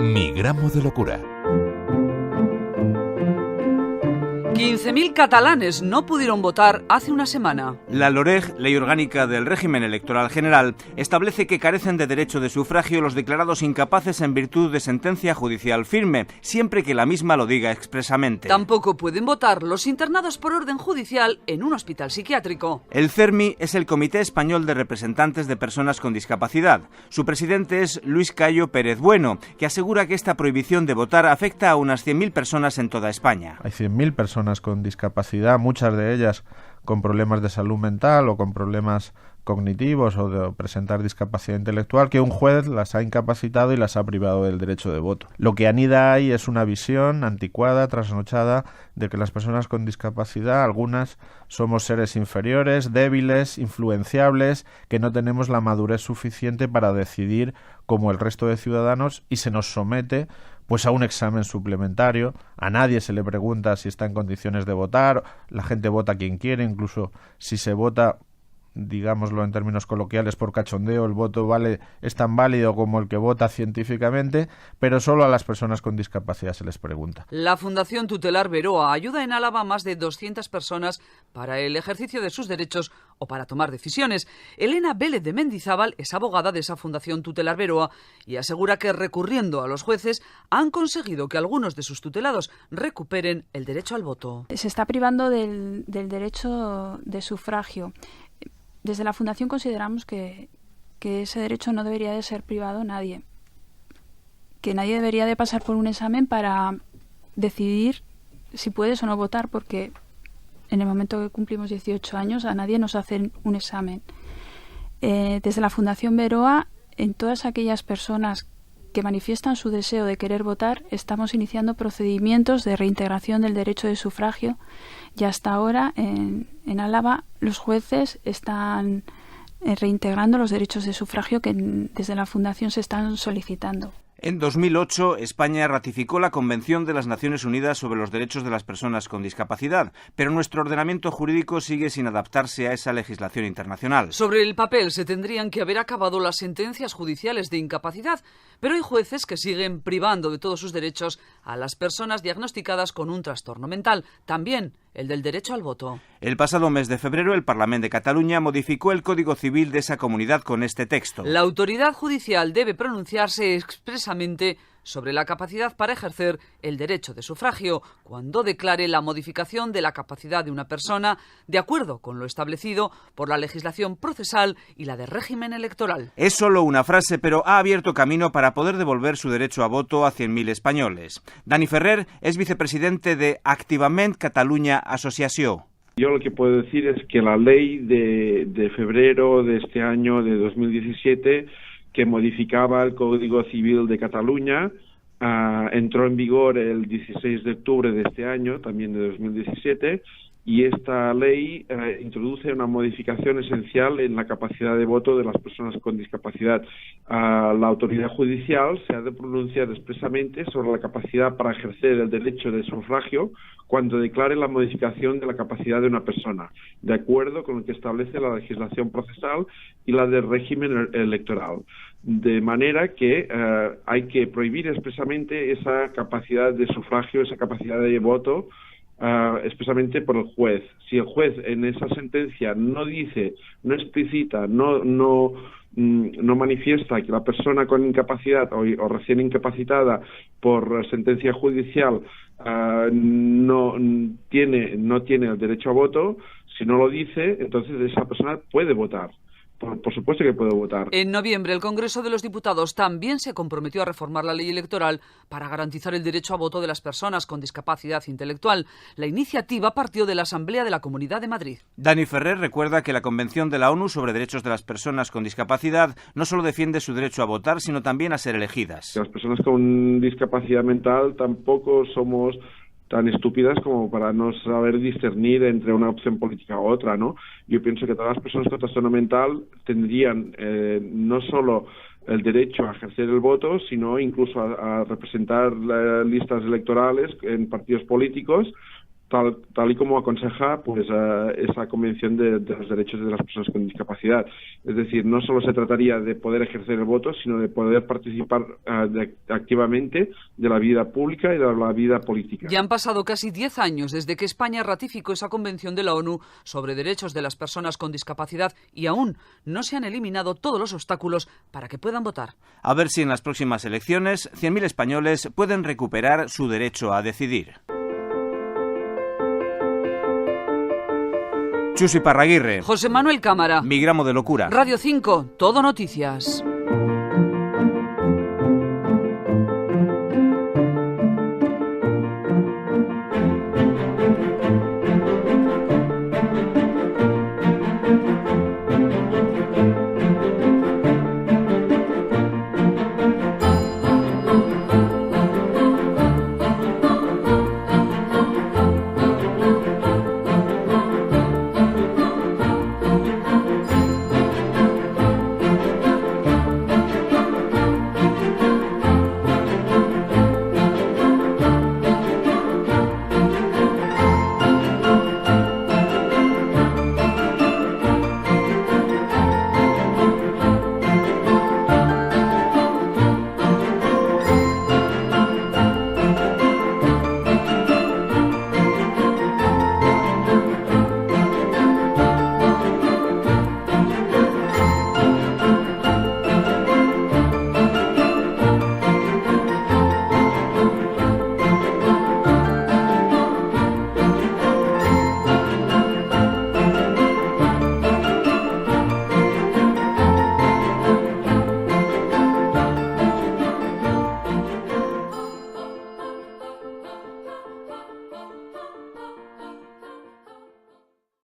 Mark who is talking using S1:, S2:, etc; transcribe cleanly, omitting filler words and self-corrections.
S1: Mi gramo de locura.
S2: 15.000 catalanes no pudieron votar hace una semana.
S3: La LOREG, Ley Orgánica del Régimen Electoral General, establece que carecen de derecho de sufragio los declarados incapaces en virtud de sentencia judicial firme, siempre que la misma lo diga expresamente.
S2: Tampoco pueden votar los internados por orden judicial en un hospital psiquiátrico.
S3: El CERMI es el Comité Español de Representantes de Personas con Discapacidad. Su presidente es Luis Cayo Pérez Bueno, que asegura que esta prohibición de votar afecta a unas 100.000 personas en toda España.
S4: Hay 100.000 personas con discapacidad, muchas de ellas con problemas de salud mental o con problemas cognitivos o de presentar discapacidad intelectual, que un juez las ha incapacitado y las ha privado del derecho de voto. Lo que anida ahí es una visión anticuada, trasnochada, de que las personas con discapacidad, algunas somos seres inferiores, débiles, influenciables, que no tenemos la madurez suficiente para decidir como el resto de ciudadanos y se nos somete pues a un examen suplementario. A nadie se le pregunta si está en condiciones de votar, la gente vota quien quiere, incluso si se vota, digámoslo en términos coloquiales, por cachondeo, el voto es tan válido como el que vota científicamente, pero solo a las personas con discapacidad se les pregunta.
S2: La Fundación Tutelar Beroa ayuda en Álava a más de 200 personas para el ejercicio de sus derechos o para tomar decisiones. Elena Vélez de Mendizábal es abogada de esa Fundación Tutelar Beroa y asegura que recurriendo a los jueces han conseguido que algunos de sus tutelados recuperen el derecho al voto.
S5: Se está privando del derecho de sufragio. Desde la Fundación consideramos que ese derecho no debería de ser privado a nadie, que nadie debería de pasar por un examen para decidir si puedes o no votar, porque en el momento que cumplimos 18 años a nadie nos hacen un examen. Desde la Fundación Beroa, en todas aquellas personas que manifiestan su deseo de querer votar, estamos iniciando procedimientos de reintegración del derecho de sufragio y hasta ahora en Álava los jueces están reintegrando los derechos de sufragio que desde la Fundación se están solicitando.
S3: En 2008, España ratificó la Convención de las Naciones Unidas sobre los Derechos de las Personas con Discapacidad, pero nuestro ordenamiento jurídico sigue sin adaptarse a esa legislación internacional.
S2: Sobre el papel se tendrían que haber acabado las sentencias judiciales de incapacidad, pero hay jueces que siguen privando de todos sus derechos a las personas diagnosticadas con un trastorno mental, también el del derecho al voto.
S3: El pasado mes de febrero, el Parlament de Cataluña modificó el Código Civil de esa comunidad con este texto.
S2: La autoridad judicial debe pronunciarse expresamente sobre la capacidad para ejercer el derecho de sufragio cuando declare la modificación de la capacidad de una persona de acuerdo con lo establecido por la legislación procesal y la de régimen electoral.
S3: Es solo una frase, pero ha abierto camino para poder devolver su derecho a voto a 100.000 españoles. Dani Ferrer es vicepresidente de Activament Catalunya Associació.
S6: Yo lo que puedo decir es que la ley de febrero de este año, de 2017, que modificaba el Código Civil de Cataluña, entró en vigor el 16 de octubre de este año, también de 2017, y esta ley introduce una modificación esencial en la capacidad de voto de las personas con discapacidad. La autoridad judicial se ha de pronunciar expresamente sobre la capacidad para ejercer el derecho de sufragio cuando declare la modificación de la capacidad de una persona, de acuerdo con lo que establece la legislación procesal y la del régimen electoral. De manera que hay que prohibir expresamente esa capacidad de sufragio, esa capacidad de voto, expresamente por el juez. Si el juez en esa sentencia no dice, no explicita, no manifiesta que la persona con incapacidad o recién incapacitada por sentencia judicial no tiene el derecho a voto, si no lo dice, entonces esa persona puede votar. Por supuesto que puede votar.
S2: En noviembre, el Congreso de los Diputados también se comprometió a reformar la ley electoral para garantizar el derecho a voto de las personas con discapacidad intelectual. La iniciativa partió de la Asamblea de la Comunidad de Madrid.
S3: Dani Ferrer recuerda que la Convención de la ONU sobre Derechos de las Personas con Discapacidad no solo defiende su derecho a votar, sino también a ser elegidas.
S6: Las personas con discapacidad mental tampoco somos tan estúpidas como para no saber discernir entre una opción política u otra, ¿no? Yo pienso que todas las personas con trastorno mental tendrían no solo el derecho a ejercer el voto, sino incluso a representar listas electorales en partidos políticos, tal y como aconseja pues esa Convención de los Derechos de las Personas con Discapacidad. Es decir, no solo se trataría de poder ejercer el voto, sino de poder participar activamente de la vida pública y de la vida política.
S2: Ya han pasado casi 10 años desde que España ratificó esa Convención de la ONU sobre derechos de las personas con discapacidad y aún no se han eliminado todos los obstáculos para que puedan votar.
S3: A ver si en las próximas elecciones 100.000 españoles pueden recuperar su derecho a decidir. Chus Iparraguirre.
S2: José Manuel Cámara.
S3: Mi gramo de locura.
S2: Radio 5, Todo Noticias.